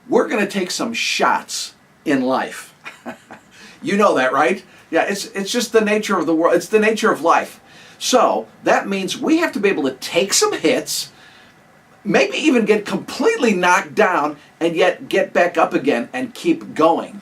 we're going to take some shots in life. You know that, right? Yeah, it's just the nature of the world. It's the nature of life. So that means we have to be able to take some hits, maybe even get completely knocked down, and yet get back up again and keep going.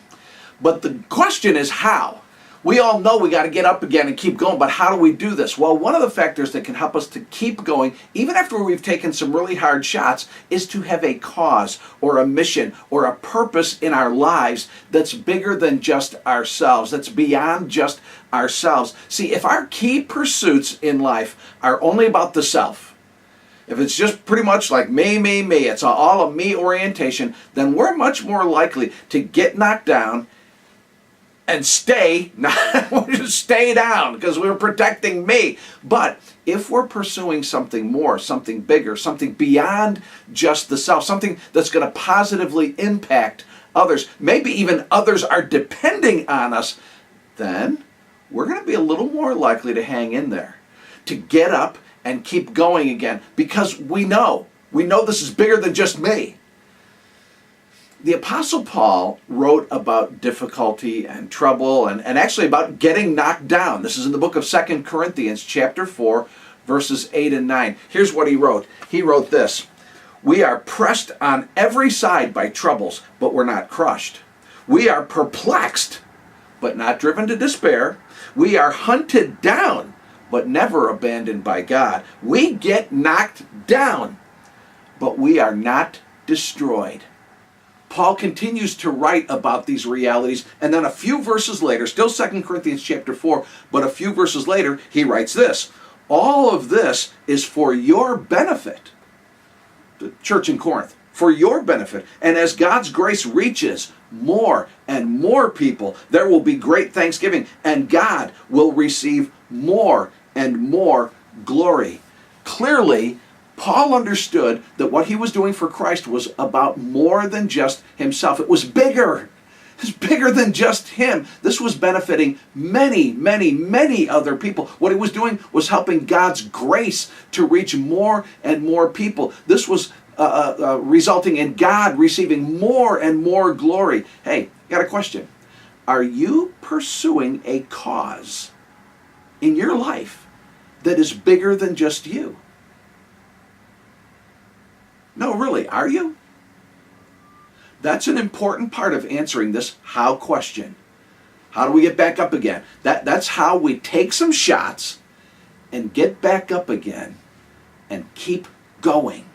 But the question is how? We all know we got to get up again and keep going, but how do we do this? Well, one of the factors that can help us to keep going, even after we've taken some really hard shots, is to have a cause or a mission or a purpose in our lives that's bigger than just ourselves, that's beyond just ourselves. See, if our key pursuits in life are only about the self, if it's just pretty much like me, it's all a me orientation, then we're much more likely to get knocked down and stay down because we're protecting me. But if we're pursuing something more, something bigger, something beyond just the self, something that's going to positively impact others, maybe even others are depending on us, then we're going to be a little more likely to hang in there, to get up and keep going again, because we know this is bigger than just me. The Apostle Paul wrote about difficulty and trouble and actually about getting knocked down. This is in the book of 2 Corinthians chapter 4, verses 8 and 9. Here's what he wrote. He wrote this: "We are pressed on every side by troubles, but we're not crushed. We are perplexed, but not driven to despair. We are hunted down, but never abandoned by God. We get knocked down, but we are not destroyed." Paul continues to write about these realities, and then a few verses later, still 2 Corinthians chapter 4, but a few verses later, he writes this: "All of this is for your benefit," the church in Corinth, "for your benefit. And as God's grace reaches more and more people, there will be great thanksgiving, and God will receive more and more glory." Clearly, Paul understood that what he was doing for Christ was about more than just himself. It was bigger. It was bigger than just him. This was benefiting many other people. What he was doing was helping God's grace to reach more and more people. This was resulting in God receiving more and more glory. Hey, got a question. Are you pursuing a cause in your life that is bigger than just you? No, really, are you? That's an important part of answering this how question. How do we get back up again? That's how we take some shots and get back up again and keep going.